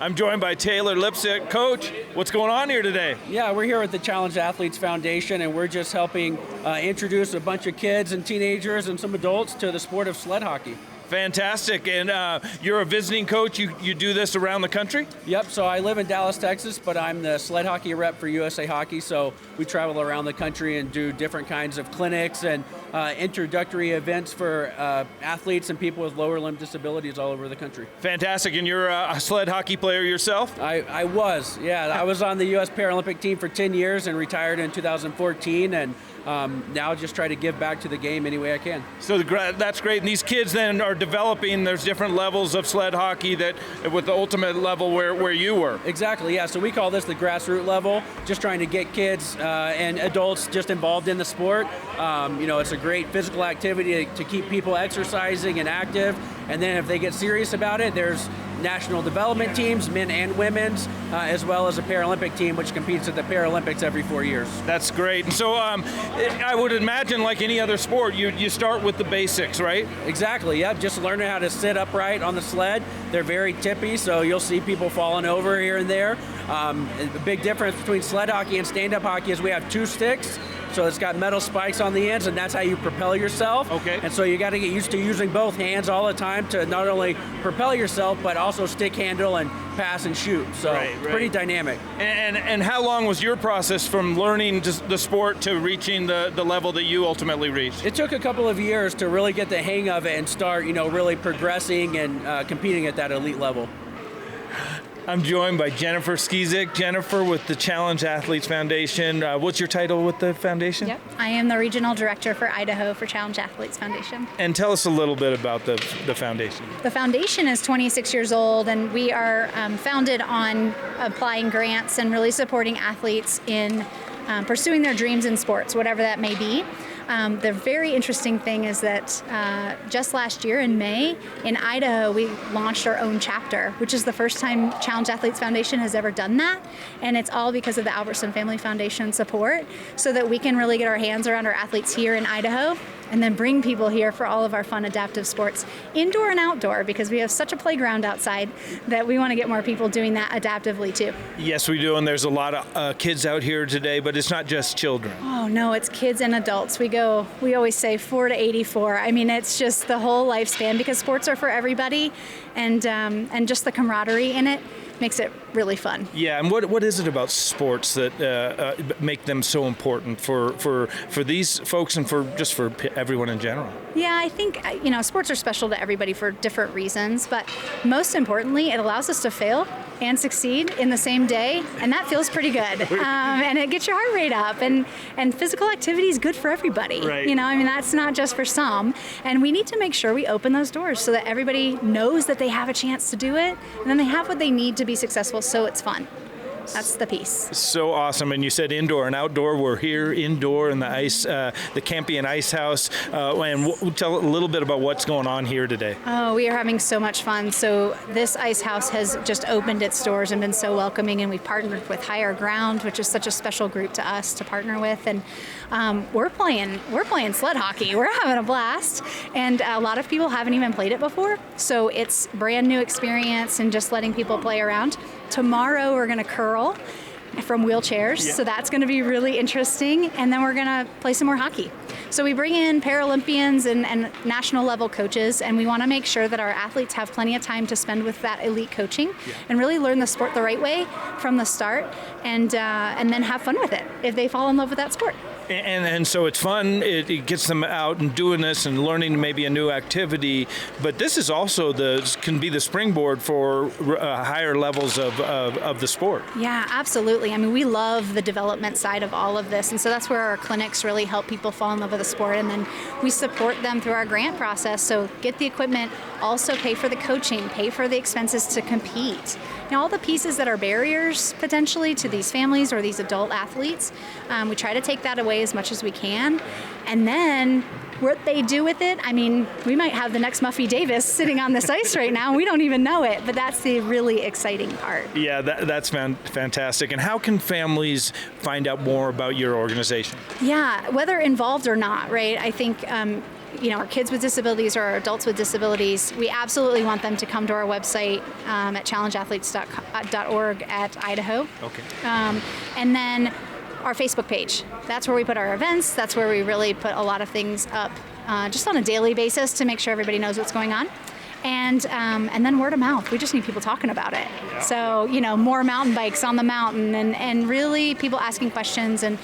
I'm joined by Taylor Lipsick. Coach, what's going on here today? Yeah, we're here with the Challenged Athletes Foundation, and we're just helping introduce a bunch of kids and teenagers and some adults to the sport of sled hockey. Fantastic. And you're a visiting coach. You do this around the country? Yep. So I live in Dallas, Texas, but I'm the sled hockey rep for USA Hockey. So we travel around the country and do different kinds of clinics and introductory events for athletes and people with lower limb disabilities all over the country. Fantastic. And you're a sled hockey player yourself? I was. Yeah. I was on the U.S. Paralympic team for 10 years and retired in 2014. And now just try to give back to the game any way I can. So that's great. And these kids then are developing, there's different levels of sled hockey that with the ultimate level where you were. Exactly, yeah. So we call this the grassroots level, just trying to get kids and adults just involved in the sport. It's a great physical activity to keep people exercising and active. And then if they get serious about it, there's national development teams, men and women's, as well as a Paralympic team, which competes at the Paralympics every 4 years. That's great. And so I would imagine, like any other sport, you start with the basics, right? Exactly, yep. Just learning how to sit upright on the sled. They're very tippy, so you'll see people falling over here and there. The big difference between sled hockey and stand-up hockey is we have 2 sticks. So it's got metal spikes on the ends, and that's how you propel yourself. Okay. And so you got to get used to using both hands all the time to not only propel yourself, but also stick handle and pass and shoot. So it's pretty dynamic. And how long was your process from learning just the sport to reaching the level that you ultimately reached? It took a couple of years to really get the hang of it and start, really progressing and competing at that elite level. I'm joined by Jennifer Skizik. Jennifer with the Challenge Athletes Foundation. What's your title with the foundation? Yep, I am the regional director for Idaho for Challenge Athletes Foundation. And tell us a little bit about the foundation. The foundation is 26 years old, and we are founded on applying grants and really supporting athletes in pursuing their dreams in sports, whatever that may be. The very interesting thing is that just last year in May in Idaho, we launched our own chapter, which is the first time Challenge Athletes Foundation has ever done that. And it's all because of the Albertson Family Foundation support, so that we can really get our hands around our athletes here in Idaho and then bring people here for all of our fun adaptive sports, indoor and outdoor, because we have such a playground outside that we want to get more people doing that adaptively too. Yes, we do, and there's a lot of kids out here today, but it's not just children. Oh no, it's kids and adults. We always say 4 to 84. I mean, it's just the whole lifespan, because sports are for everybody, and just the camaraderie in it makes it really fun. Yeah, and what is it about sports that make them so important for these folks and for everyone in general? Yeah, I think sports are special to everybody for different reasons, but most importantly, it allows us to fail and succeed in the same day, and that feels pretty good. And it gets your heart rate up, and physical activity is good for everybody. Right. That's not just for some, and we need to make sure we open those doors so that everybody knows that they have a chance to do it, and then they have what they need to be successful, so it's fun. That's the piece. So awesome. And you said indoor and outdoor. We're here indoor in the ice, the Campion Ice House. And we'll tell a little bit about what's going on here today. Oh, we are having so much fun. So this ice house has just opened its doors and been so welcoming. And we've partnered with Higher Ground, which is such a special group to us to partner with. And we're playing sled hockey. We're having a blast. And a lot of people haven't even played it before. So it's brand new experience and just letting people play around. Tomorrow we're going to curl from wheelchairs, so that's going to be really interesting, and then we're going to play some more hockey. So we bring in Paralympians and national level coaches, and we want to make sure that our athletes have plenty of time to spend with that elite coaching and really learn the sport the right way from the start, and then have fun with it if they fall in love with that sport. And so it's fun. It gets them out and doing this and learning maybe a new activity. But this is also can be the springboard for higher levels of the sport. Yeah, absolutely. I mean, we love the development side of all of this, and so that's where our clinics really help people fall in love with the sport, and then we support them through our grant process. So get the equipment, also pay for the coaching, pay for the expenses to compete. All the pieces that are barriers potentially to these families or these adult athletes, we try to take that away as much as we can. And then what they do with it, I mean, we might have the next Muffy Davis sitting on this ice right now. We don't even know it, but that's the really exciting part. Yeah, that's fantastic. And how can families find out more about your organization? Yeah, whether involved or not, right? I think our kids with disabilities or our adults with disabilities, we absolutely want them to come to our website at challengeathletes.org at Idaho. Okay. And then our Facebook page. That's where we put our events. That's where we really put a lot of things up just on a daily basis to make sure everybody knows what's going on. And then word of mouth. We just need people talking about it. Yeah. So, more mountain bikes on the mountain and really people asking questions and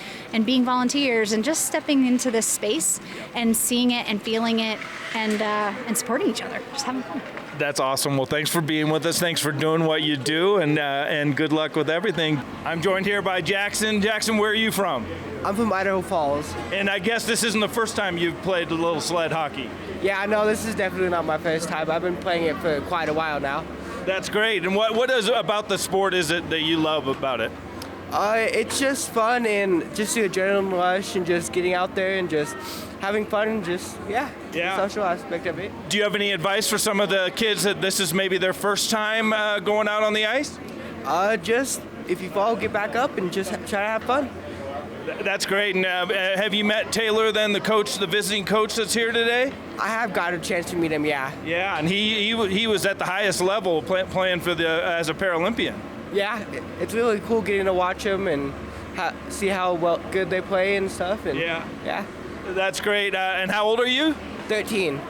being volunteers and just stepping into this space and seeing it and feeling it and supporting each other, just having fun. That's awesome. Well, thanks for being with us. Thanks for doing what you do, and good luck with everything. I'm joined here by Jackson. Jackson, where are you from? I'm from Idaho Falls. And I guess this isn't the first time you've played a little sled hockey. Yeah, no, this is definitely not my first time. I've been playing it for quite a while now. That's great. And what is about the sport is it that you love about it? It's just fun and just the adrenaline rush and just getting out there and just having fun and just, the social aspect of it. Do you have any advice for some of the kids that this is maybe their first time going out on the ice? Just, if you fall, get back up and just try to have fun. That's great. And have you met Taylor, then, the coach, the visiting coach that's here today? I have got a chance to meet him, yeah. Yeah, and he was at the highest level playing for as a Paralympian. Yeah, it's really cool getting to watch them and see how good they play and stuff. And yeah. That's great. And how old are you? 13.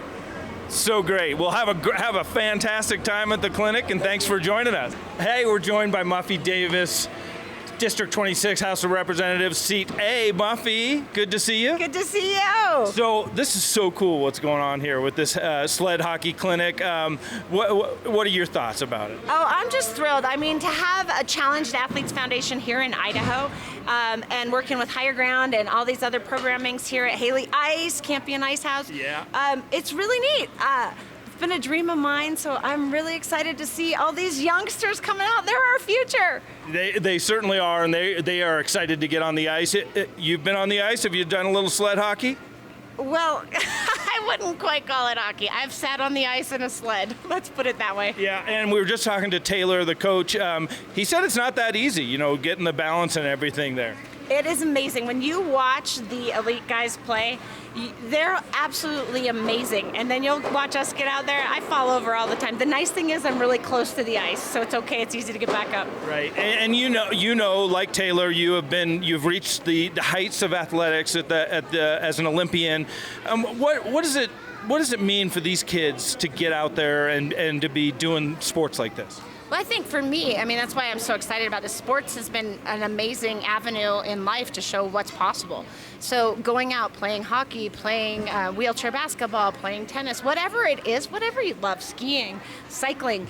So great. Well, have a fantastic time at the clinic, and thanks for joining us. Hey, we're joined by Muffy Davis, District 26 House of Representatives, Seat A. Muffy, good to see you. Good to see you. So this is so cool what's going on here with this sled hockey clinic. What are your thoughts about it? Oh, I'm just thrilled. I mean, to have a Challenged Athletes Foundation here in Idaho and working with Higher Ground and all these other programmings here at Haley Ice, Campion Ice House. Yeah. It's really neat. It's been a dream of mine, so I'm really excited to see all these youngsters coming out. They're our future. They certainly are, and they are excited to get on the ice. You've been on the ice? Have you done a little sled hockey? Well, I wouldn't quite call it hockey. I've sat on the ice in a sled. Let's put it that way. Yeah, and we were just talking to Taylor, the coach. He said it's not that easy, getting the balance and everything there. It is amazing. When you watch the elite guys play, they're absolutely amazing. And then you'll watch us get out there. I fall over all the time. The nice thing is I'm really close to the ice, so it's okay. It's easy to get back up. Right. And like Taylor, you've reached the heights of athletics as an Olympian. What does it mean for these kids to get out there and to be doing sports like this? Well, I think for me, that's why I'm so excited about this. Sports has been an amazing avenue in life to show what's possible. So going out, playing hockey, playing wheelchair basketball, playing tennis, whatever it is, whatever you love, skiing, cycling,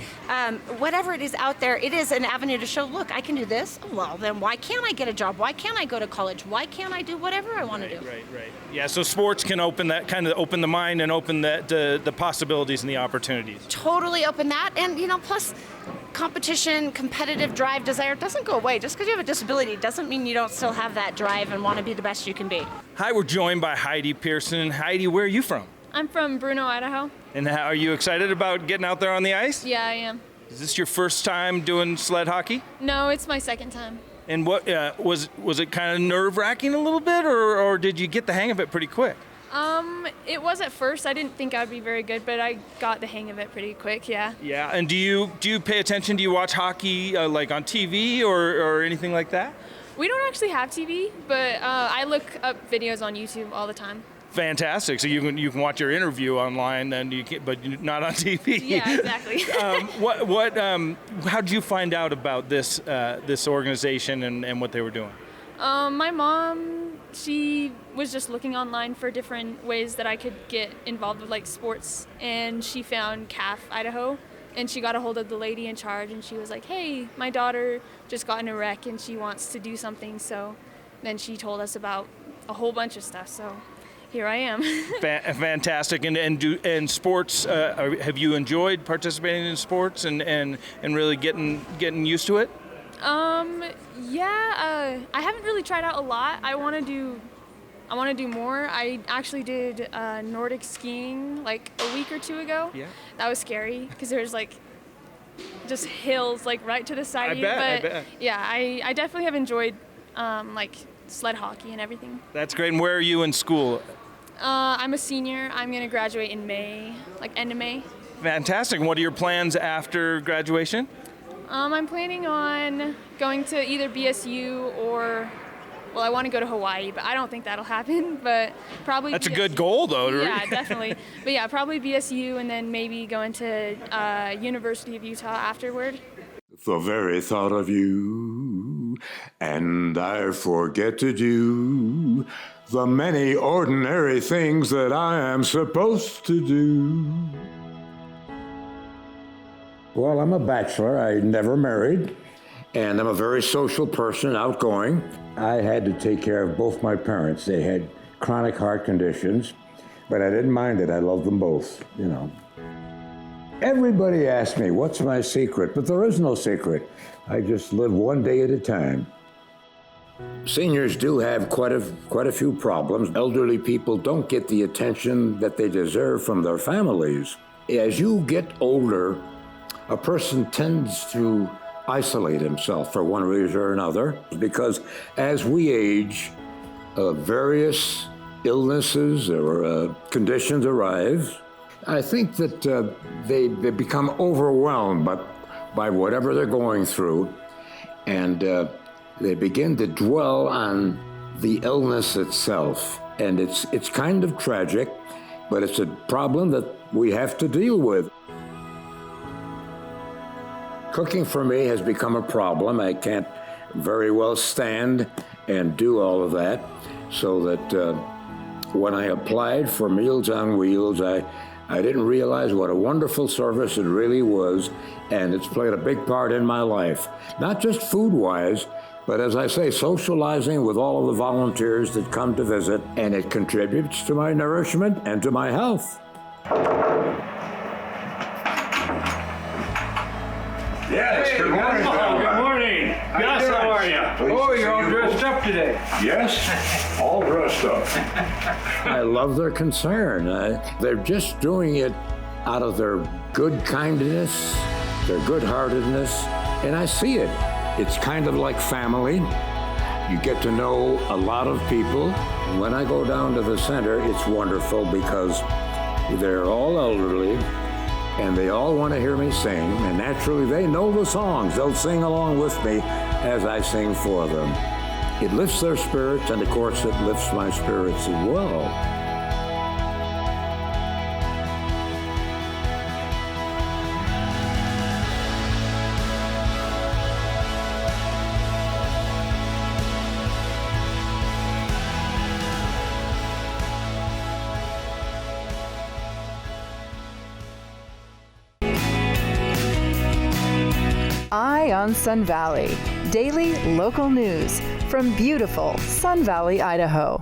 whatever it is out there, it is an avenue to show, look, I can do this. Well, then why can't I get a job? Why can't I go to college? Why can't I do whatever I want to do? Right. Yeah, so sports can open the mind and open the possibilities and the opportunities. Totally open that. And, plus competition, competitive drive, desire doesn't go away. Just because you have a disability doesn't mean you don't still have that drive and want to be the best you can be. Hi, we're joined by Heidi Pearson. Heidi, where are you from? I'm from Bruno, Idaho. And are you excited about getting out there on the ice? Yeah, I am. Is this your first time doing sled hockey? No, it's my second time. And what was it kind of nerve-wracking a little bit, or did you get the hang of it pretty quick? It was at first. I didn't think I'd be very good, but I got the hang of it pretty quick, yeah. Yeah, and do you pay attention? Do you watch hockey like on TV or anything like that? We don't actually have TV, but I look up videos on YouTube all the time. Fantastic. So you can watch your interview online, but not on TV. Yeah, exactly. How did you find out about this organization and what they were doing? My mom, she was just looking online for different ways that I could get involved with sports, and she found CAF Idaho, and she got a hold of the lady in charge, and she was like, hey, my daughter just got in a wreck and she wants to do something. So then she told us about a whole bunch of stuff, so here I am. Fantastic. And sports, have you enjoyed participating in sports and really getting used to it? Yeah, I haven't really tried out a lot. I want to do more. I actually did Nordic skiing a week or two ago. Yeah. That was scary because there's just hills right to the side of you. I bet. Yeah, I definitely have enjoyed sled hockey and everything. That's great. And where are you in school? I'm a senior. I'm going to graduate in May, like end of May. Fantastic. What are your plans after graduation? I'm planning on going to either BSU or, well, I want to go to Hawaii, but I don't think that'll happen, but probably That's BSU. a good goal, though. Yeah, definitely. But yeah, probably BSU and then maybe going to University of Utah afterward. The very thought of you, and I forget to do the many ordinary things that I am supposed to do. Well, I'm a bachelor. I never married, and I'm a very social person, outgoing. I had to take care of both my parents. They had chronic heart conditions, but I didn't mind it. I loved them both, you know. Everybody asks me, what's my secret? But there is no secret. I just live one day at a time. Seniors do have quite a few problems. Elderly people don't get the attention that they deserve from their families. As you get older, a person tends to isolate himself for one reason or another, because as we age, various illnesses or conditions arise. I think that they become overwhelmed by whatever they're going through, and they begin to dwell on the illness itself. And it's kind of tragic, but it's a problem that we have to deal with. Cooking for me has become a problem. I can't very well stand and do all of that, so that when I applied for Meals on Wheels, I didn't realize what a wonderful service it really was, and it's played a big part in my life. Not just food-wise, but as I say, socializing with all of the volunteers that come to visit, and it contributes to my nourishment and to my health. Yes, good morning. Good morning. Gus, how are you? Oh, you're all dressed up today. Yes, all dressed up. I love their concern. They're just doing it out of their good kindness, their good-heartedness, and I see it. It's kind of like family. You get to know a lot of people. When I go down to the center, it's wonderful because they're all elderly, and they all want to hear me sing, and naturally they know the songs. They'll sing along with me as I sing for them. It lifts their spirits, and of course it lifts my spirits as well. Eye on Sun Valley, daily local news from beautiful Sun Valley, Idaho.